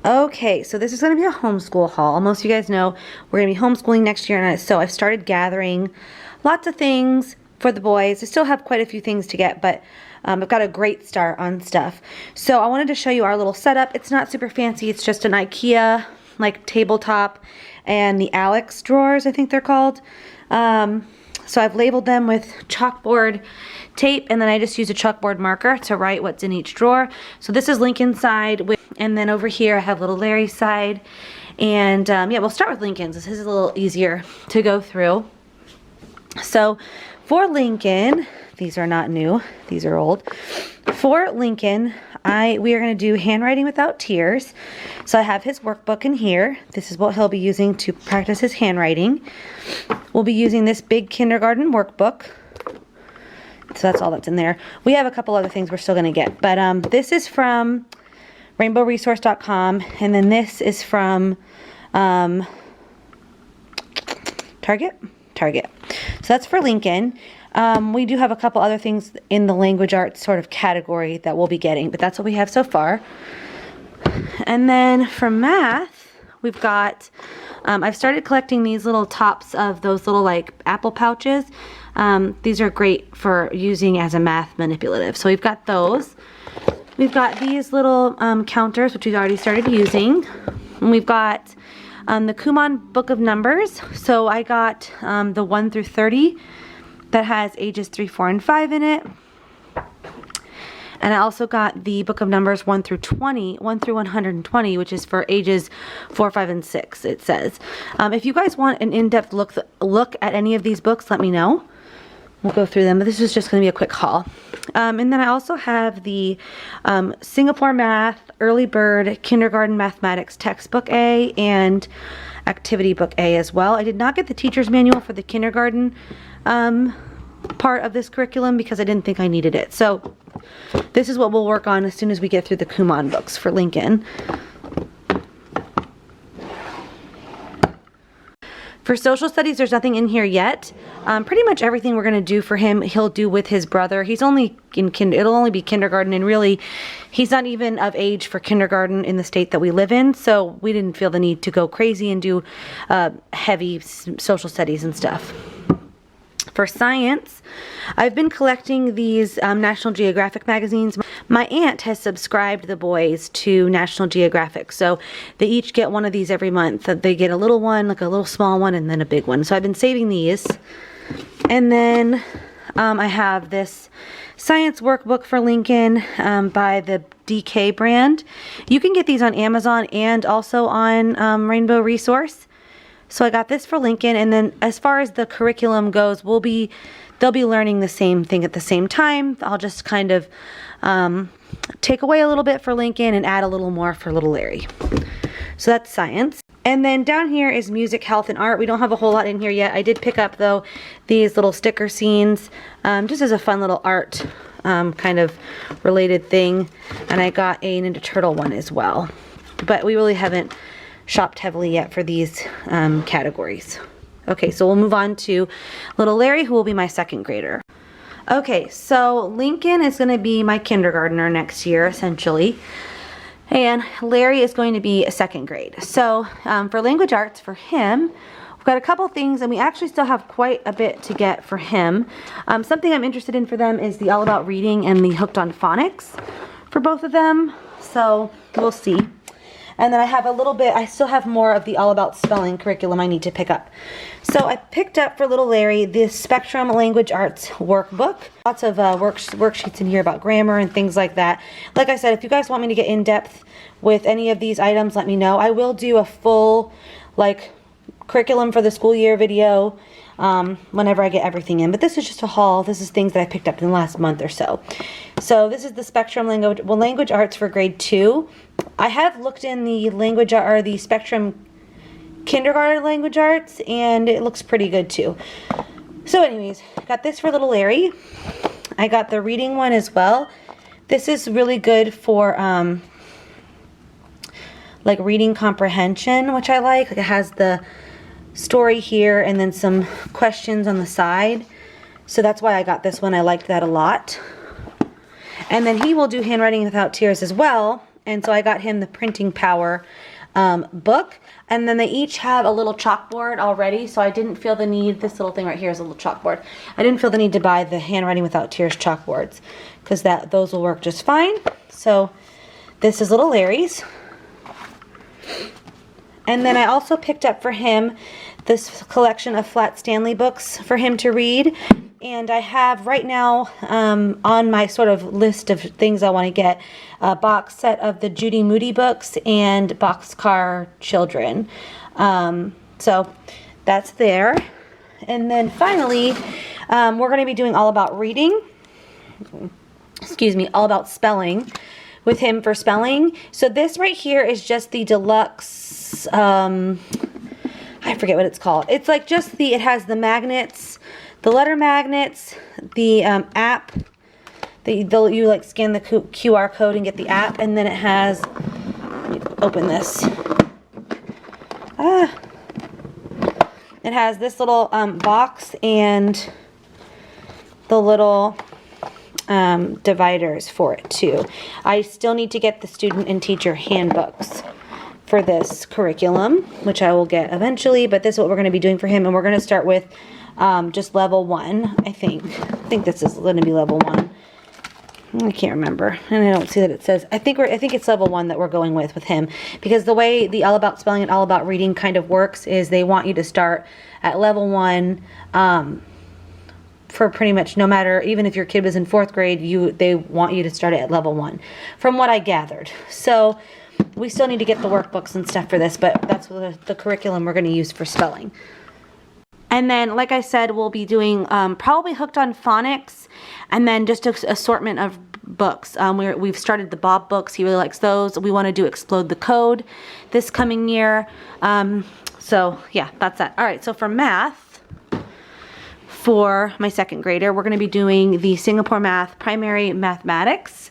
Okay, so this is going to be a homeschool haul. Most of you guys know we're going to be homeschooling next year, and so I've started gathering lots of things for the boys. I still have quite a few things to get, but I've got a great start on stuff. So I wanted to show you our little setup. It's not super fancy. It's just an IKEA like tabletop and the Alex drawers, I think they're called. So I've labeled them with chalkboard tape, and then I just use a chalkboard marker to write what's in each drawer. So this is Lincoln's side, and then over here I have little Larry's side. And yeah, we'll start with Lincoln's. This is a little easier to go through. So for Lincoln, these are not new, these are old. For Lincoln, we are going to do handwriting without tears. So I have his workbook in here. This is what he'll be using to practice his handwriting. We'll be using this big kindergarten workbook. So that's all that's in there. We have a couple other things we're still going to get. But this is from rainbowresource.com. And then this is from Target. So that's for Lincoln. We do have a couple other things in the language arts sort of category that we'll be getting, but that's what we have so far. And then for math, we've got, I've started collecting these little tops of those little like apple pouches. These are great for using as a math manipulative. So we've got those. We've got these little counters, which we've already started using. And we've got the Kumon Book of Numbers. So I got the 1 through 30 that has ages 3, 4, and 5 in it. And I also got the Book of Numbers 1 through 120, which is for ages 4, 5, and 6, it says. If you guys want an in-depth look at any of these books, let me know. We'll go through them, but this is just going to be a quick haul. And then I also have the Singapore Math, Early Bird, Kindergarten Mathematics Textbook A, and Activity Book A as well. I did not get the teacher's manual for the kindergarten part of this curriculum because I didn't think I needed it. So this is what we'll work on as soon as we get through the Kumon books for Lincoln. For social studies, there's nothing in here yet. Pretty much everything we're going to do for him, he'll do with his brother. He's only in it'll only be kindergarten, and really, he's not even of age for kindergarten in the state that we live in. So we didn't feel the need to go crazy and do heavy social studies and stuff. For science, I've been collecting these National Geographic magazines. My aunt has subscribed the boys to National Geographic, so they each get one of these every month. They get a little one, like a little small one, and then a big one. So I've been saving these. And then I have this science workbook for Lincoln by the DK brand. You can get these on Amazon and also on Rainbow Resource. So I got this for Lincoln, and then as far as the curriculum goes, they'll be learning the same thing at the same time. I'll just kind of take away a little bit for Lincoln and add a little more for little Larry. So that's science. And then down here is music, health, and art. We don't have a whole lot in here yet. I did pick up, though, these little sticker scenes just as a fun little art kind of related thing. And I got a Ninja Turtle one as well. But we really haven't shopped heavily yet for these categories. Okay, so we'll move on to little Larry, who will be my second grader. Okay, so Lincoln is going to be my kindergartner next year, essentially. And Larry is going to be a second grade. So for language arts for him, we've got a couple things, and we actually still have quite a bit to get for him. Something I'm interested in for them is the All About Reading and the Hooked on Phonics for both of them. So we'll see. And then I have a little bit, I still have more of the All About Spelling curriculum I need to pick up. So I picked up for little Larry this Spectrum Language Arts workbook. Lots of worksheets in here about grammar and things like that. Like I said, if you guys want me to get in depth with any of these items, let me know. I will do a full curriculum for the school year video whenever I get everything in. But this is just a haul. This is things that I picked up in the last month or so. So this is the Spectrum Language Arts for grade 2. I have looked in the Spectrum Kindergarten Language Arts, and it looks pretty good too. So anyways, got this for little Larry. I got the reading one as well. This is really good for like reading comprehension, which I like. It has the story here and then some questions on the side. So that's why I got this one. I liked that a lot. And then he will do handwriting without tears as well. and so I got him the Printing Power book. And then they each have a little chalkboard already, so I didn't feel the need, this little thing right here is a little chalkboard. I didn't feel the need to buy the Handwriting Without Tears chalkboards, because those will work just fine. So this is little Larry's. And then I also picked up for him this collection of Flat Stanley books for him to read. And I have right now on my sort of list of things I want to get a box set of the Judy Moody books and Boxcar Children. So that's there. And then finally, we're going to be doing all about reading. Excuse me, all about spelling with him for spelling. So this right here is just the deluxe, I forget what it's called. It's like just it has the magnets, the letter magnets, the app. You like scan the QR code and get the app, and then it has, let me open this. It has this little box and the little dividers for it too. I still need to get the student and teacher handbooks for this curriculum, which I will get eventually, but this is what we're going to be doing for him, and we're going to start with just level 1, I think. I think this is going to be level 1. I can't remember, and I don't see that it says. I think it's level 1 that we're going with him, because the way the All About Spelling and All About Reading kind of works is they want you to start at level 1 for pretty much no matter, even if your kid was in 4th grade, they want you to start at level 1, from what I gathered. So we still need to get the workbooks and stuff for this, but that's the curriculum we're going to use for spelling. And then, like I said, we'll be doing probably Hooked on Phonics, and then just an assortment of books. We've started the Bob books. He really likes those. We want to do Explode the Code this coming year. So yeah, that's that. All right, so for math, for my 2nd grader, we're going to be doing the Singapore Math Primary Mathematics.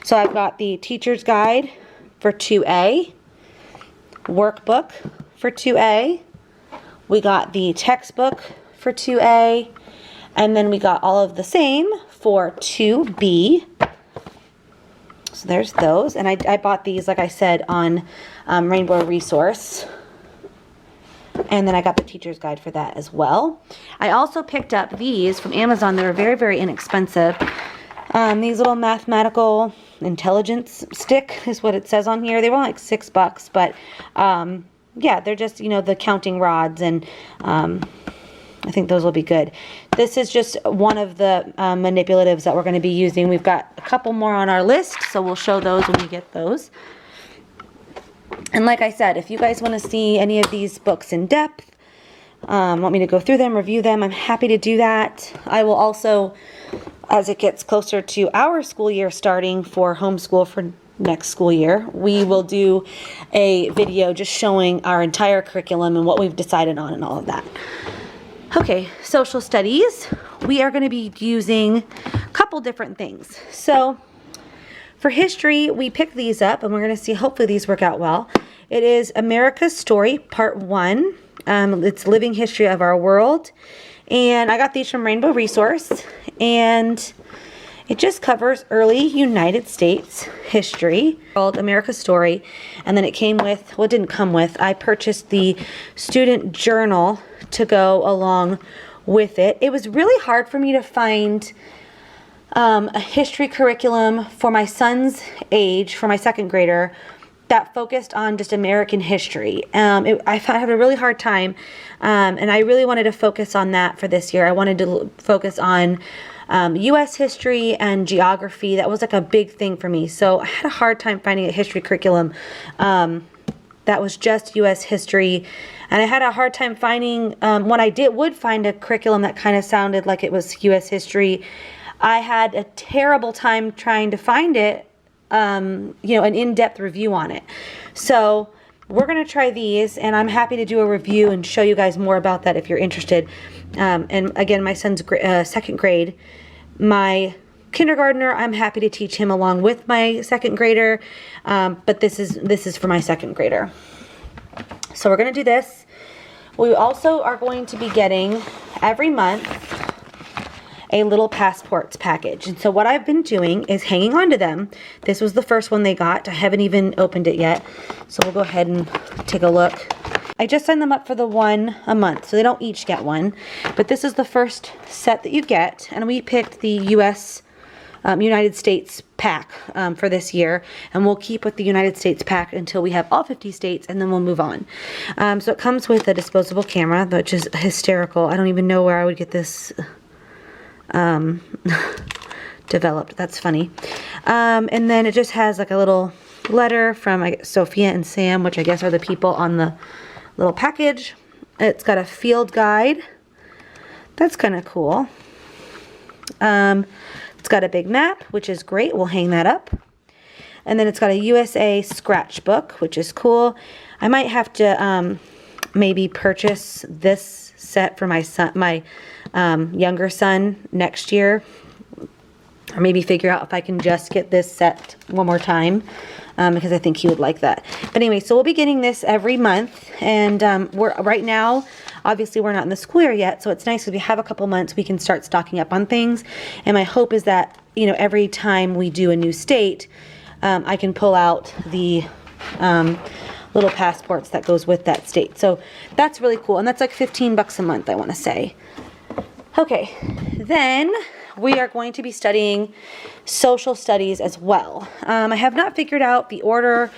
So I've got the Teacher's Guide for 2A, Workbook for 2A, we got the textbook for 2A, and then we got all of the same for 2B. So there's those, and I bought these, like I said, on Rainbow Resource. And then I got the teacher's guide for that as well. I also picked up these from Amazon. They were very, very inexpensive. These little mathematical intelligence stick is what it says on here. They were like $6, but yeah, they're just, you know, the counting rods, and I think those will be good. This is just one of the manipulatives that we're going to be using. We've got a couple more on our list, so we'll show those when we get those. And like I said, if you guys want to see any of these books in depth, want me to go through them, review them, I'm happy to do that. I will also, as it gets closer to our school year starting for homeschool for next school year, we will do a video just showing our entire curriculum and what we've decided on and all of that. Okay, social studies. We are going to be using a couple different things. So for history, we picked these up, and we're going to see, hopefully these work out well. It is America's Story, Part 1. It's Living History of Our World. And I got these from Rainbow Resource. And it just covers early United States history, called America's Story. And then it came with, well, it didn't come with, I purchased the student journal to go along with it. It was really hard for me to find a history curriculum for my son's age, for my 2nd grader, that focused on just American history. I had a really hard time, and I really wanted to focus on that for this year. I wanted to focus on U.S. history and geography. That was like a big thing for me. So I had a hard time finding a history curriculum that was just U.S. history. And I had a hard time finding, when I would find a curriculum that kind of sounded like it was U.S. history, I had a terrible time trying to find it, you know, an in-depth review on it. So we're going to try these, and I'm happy to do a review and show you guys more about that if you're interested. And again, my son's 2nd grade. My kindergartner, I'm happy to teach him along with my 2nd grader, but this is for my 2nd grader. So we're going to do this. We also are going to be getting every month a little passports package. And so what I've been doing is hanging on to them. This was the first one they got. I haven't even opened it yet. So we'll go ahead and take a look. I just signed them up for the one a month, so they don't each get one. But this is the first set that you get, and we picked the United States pack for this year, and we'll keep with the United States pack until we have all 50 states, and then we'll move on. So it comes with a disposable camera, which is hysterical. I don't even know where I would get this developed. That's funny. And then it just has like a little letter from Sophia and Sam, which I guess are the people on the little package. It's got a field guide. That's kind of cool. It's got a big map, which is great. We'll hang that up. And then it's got a USA scratchbook, which is cool. I might have to maybe purchase this set for my son, my younger son next year. Or maybe figure out if I can just get this set one more time. Because I think he would like that. But anyway, so we'll be getting this every month, and we're right now, obviously we're not in the school year yet, so it's nice because we have a couple months we can start stocking up on things. And my hope is that, you know, every time we do a new state, I can pull out the little passports that goes with that state. So that's really cool, and that's like 15 bucks a month, I want to say. Okay, then we are going to be studying social studies as well. I have not figured out the order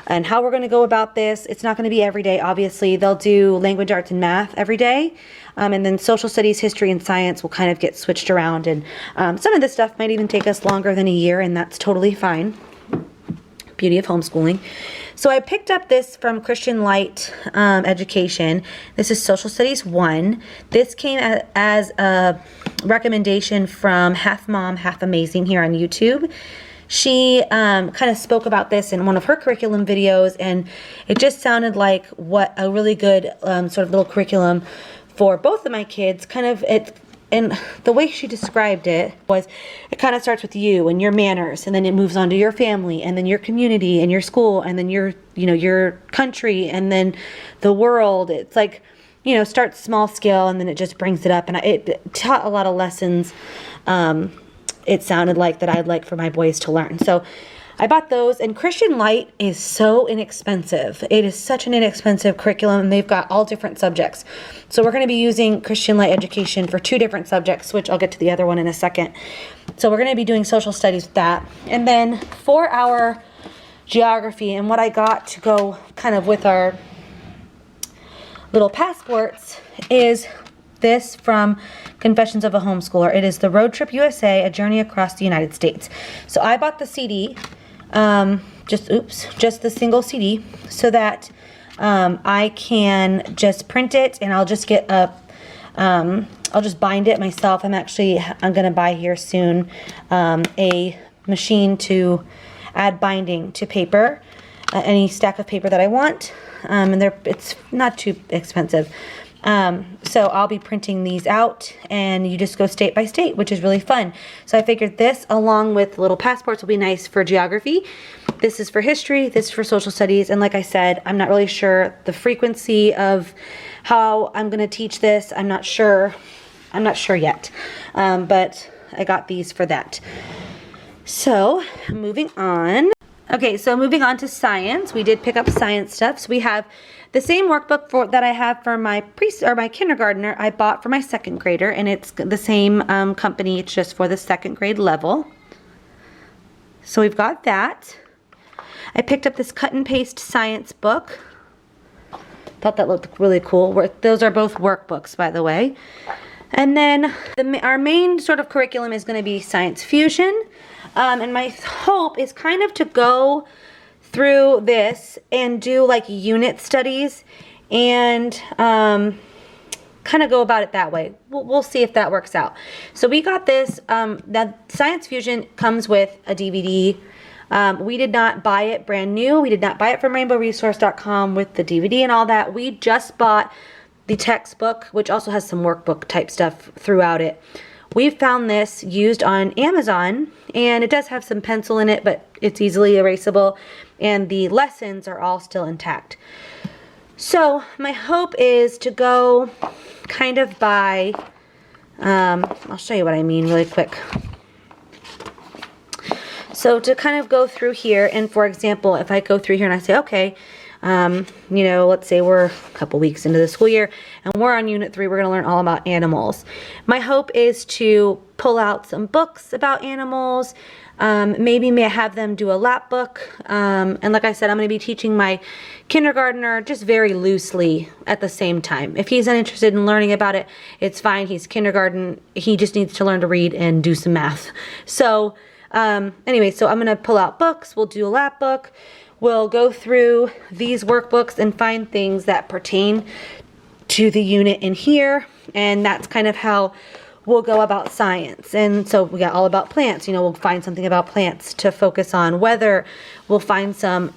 and how we're going to go about this. It's not going to be every day, obviously. They'll do language arts and math every day. And then social studies, history, and science will kind of get switched around. And some of this stuff might even take us longer than a year, and that's totally fine. Beauty of homeschooling. So I picked up this from Christian Light Education. This is Social Studies 1. This came as a recommendation from Half Mom, Half Amazing here on YouTube. She kind of spoke about this in one of her curriculum videos, and it just sounded like what a really good sort of little curriculum for both of my kids. Kind of and the way she described it was, it kind of starts with you and your manners, and then it moves on to your family, and then your community and your school, and then your, you know, your country, and then the world. It's like, you know, starts small scale, and then it just brings it up. And it taught a lot of lessons. It sounded like that I'd like for my boys to learn. So I bought those, and Christian Light is so inexpensive. It is such an inexpensive curriculum, and they've got all different subjects. So we're going to be using Christian Light Education for 2 different subjects, which I'll get to the other one in a second. So we're going to be doing social studies with that. And then for our geography, and what I got to go kind of with our little passports is this from Confessions of a Homeschooler. It is the Road Trip USA, A Journey Across the United States. So I bought the CD, just the single CD, so that I can just print it, and I'll just get I'll just bind it myself. I'm going to buy here soon a machine to add binding to paper, any stack of paper that I want, and it's not too expensive. So I'll be printing these out, and you just go state by state, which is really fun. So I figured this, along with little passports, will be nice for geography. This is for history, this is for social studies, and like I said, I'm not really sure the frequency of how I'm going to teach this. I'm not sure yet, but I got these for that. So moving on. Okay, so moving on to science. We did pick up science stuff. So we have the same workbook that I have for my my kindergartner. I bought for my 2nd grader, and it's the same company. It's just for the 2nd grade level. So we've got that. I picked up this cut and paste science book. Thought that looked really cool. Those are both workbooks, by the way. And then our main sort of curriculum is going to be Science Fusion. And my hope is kind of to go through this and do like unit studies and kind of go about it that way. We'll see if that works out. So we got this. That Science Fusion comes with a DVD. We did not buy it brand new. We did not buy it from rainbowresource.com with the DVD and all that. We just bought the textbook, which also has some workbook type stuff throughout it. We found this used on Amazon, and it does have some pencil in it, but it's easily erasable, and the lessons are all still intact. So my hope is to go kind of by I'll show you what I mean really quick. So to kind of go through here, and for example, if I go through here and I say, okay, you know, let's say we're a couple weeks into the school year and we're on Unit 3, we're going to learn all about animals. My hope is to pull out some books about animals, maybe may have them do a lap book, and like I said, I'm going to be teaching my kindergartner just very loosely at the same time. If he's uninterested in learning about it, it's fine. He's kindergarten. He just needs to learn to read and do some math. So anyway, so I'm going to pull out books. We'll do a lap book. We'll go through these workbooks and find things that pertain to the unit in here, and that's kind of how we'll go about science. And so we got all about plants. You know, we'll find something about plants to focus on. Weather, we'll find some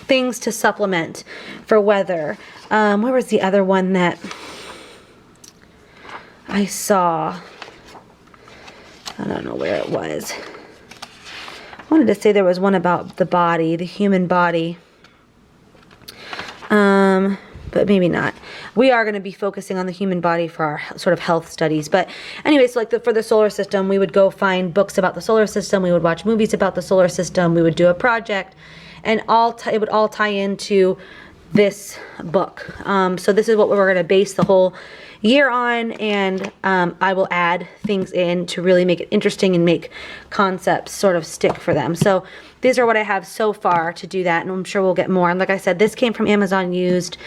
things to supplement for weather. Where was the other one that I saw? I don't know where it was. I wanted to say there was one about the body, the human body, but maybe not. We are going to be focusing on the human body for our sort of health studies. But anyway, so like for the solar system, we would go find books about the solar system. We would watch movies about the solar system. We would do a project, and it would all tie into this book. So this is what we're going to base the whole year on, and I will add things in to really make it interesting and make concepts sort of stick for them. So these are what I have so far to do that, and I'm sure we'll get more. And like I said, this came from Amazon used.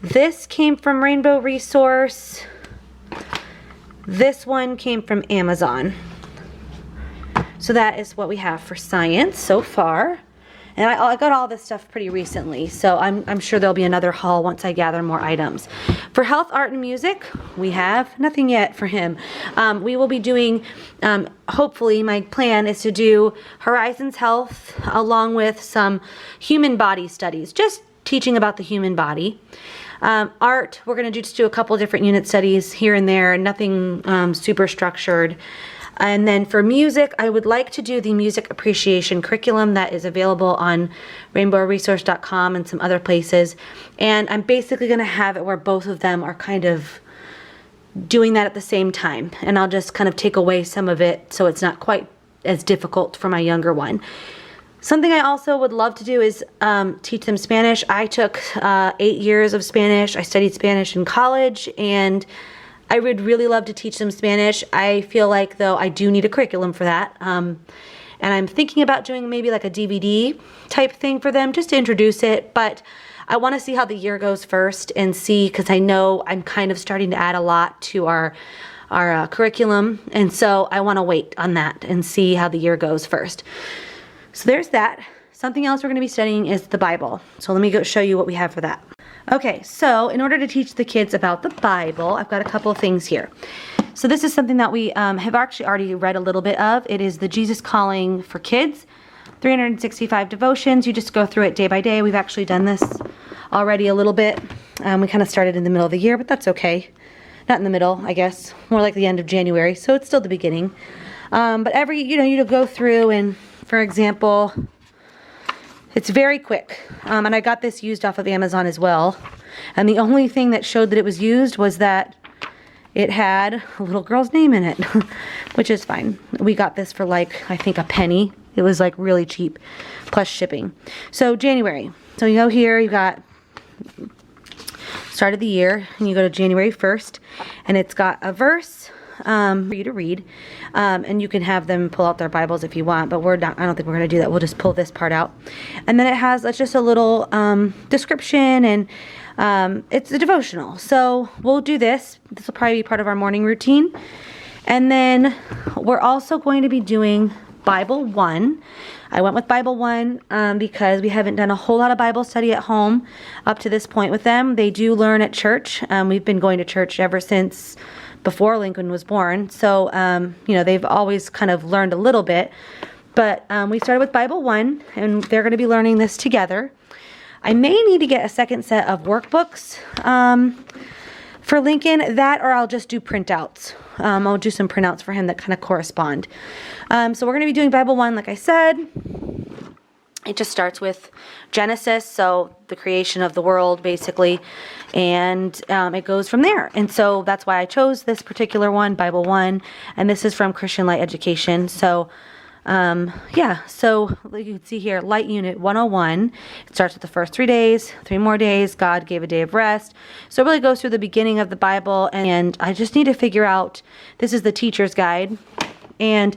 This came from Rainbow Resource. This one came from Amazon. So that is what we have for science so far. And I got all this stuff pretty recently, so I'm sure there'll be another haul once I gather more items. For health, art, and music, we have nothing yet for him. We will be doing, hopefully my plan is to do Horizons Health along with some human body studies, just teaching about the human body. Art, we're going to just do a couple different unit studies here and there, nothing super structured. And then for music, I would like to do the music appreciation curriculum that is available on rainbowresource.com and some other places. And I'm basically going to have it where both of them are kind of doing that at the same time. And I'll just kind of take away some of it so it's not quite as difficult for my younger one. Something I also would love to do is teach them Spanish. I took 8 years of Spanish. I studied Spanish in college, and I would really love to teach them Spanish. I feel like, though, I do need a curriculum for that. And I'm thinking about doing maybe like a DVD type thing for them just to introduce it. But I want to see how the year goes first and see, because I know I'm kind of starting to add a lot to our curriculum. And so I want to wait on that and see how the year goes first. So there's that. Something else we're going to be studying is the Bible. So let me go show you what we have for that. Okay, so in order to teach the kids about the Bible, I've got a couple of things here. So this is something that we have actually already read a little bit of. It is the Jesus Calling for Kids, 365 devotions. You just go through it day by day. We've actually done this already a little bit. We kind of started in the middle of the year, but that's okay. Not in the middle, I guess. More like the end of January, so it's still the beginning. But you go through, and for example, it's very quick, and I got this used off of Amazon as well. And the only thing that showed that it was used was that it had a little girl's name in it, which is fine. We got this for like, I think, a penny. It was like really cheap, plus shipping. So January. So you go here, you got start of the year, and you go to January 1st, and it's got a verse for you to read, and you can have them pull out their Bibles if you want, but I don't think we're going to do that. We'll just pull this part out, and then it has just a little description, and it's a devotional. So we'll do this. This will probably be part of our morning routine, and then we're also going to be doing Bible 1. I went with Bible 1 because we haven't done a whole lot of Bible study at home up to this point with them. They do learn at church. We've been going to church ever since before Lincoln was born. So, they've always kind of learned a little bit. But we started with Bible 1, and they're going to be learning this together. I may need to get a second set of workbooks for Lincoln, that or I'll just do printouts. I'll do some printouts for him that kind of correspond. So we're going to be doing Bible 1, like I said. It just starts with Genesis, so the creation of the world, basically, and it goes from there. And so that's why I chose this particular one, Bible 1, and this is from Christian Light Education. So, yeah, so you can see here, Light Unit 101. It starts with the first 3 days, 3 more days, God gave a day of rest. So it really goes through the beginning of the Bible, and I just need to figure out, this is the teacher's guide. And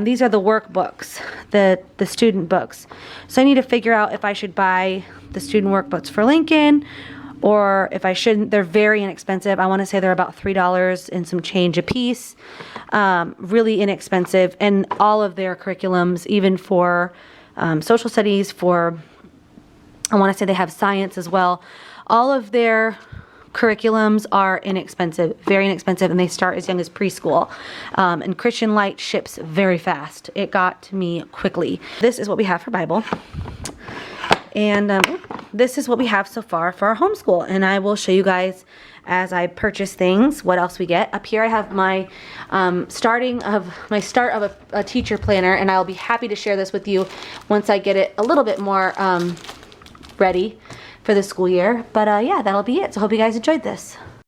these are the workbooks, the student books. So I need to figure out if I should buy the student workbooks for Lincoln or if I shouldn't. They're very inexpensive. I want to say they're about $3 and some change a piece. Really inexpensive. And all of their curriculums, even for social studies, I want to say they have science as well. All of their curriculums are inexpensive, very inexpensive, and they start as young as preschool. And Christian Light ships very fast. It got to me quickly. This is what we have for Bible. And this is what we have so far for our homeschool. And I will show you guys as I purchase things what else we get. Up here I have my start of a teacher planner, and I'll be happy to share this with you once I get it a little bit more ready for the school year. But yeah, that'll be it. So hope you guys enjoyed this.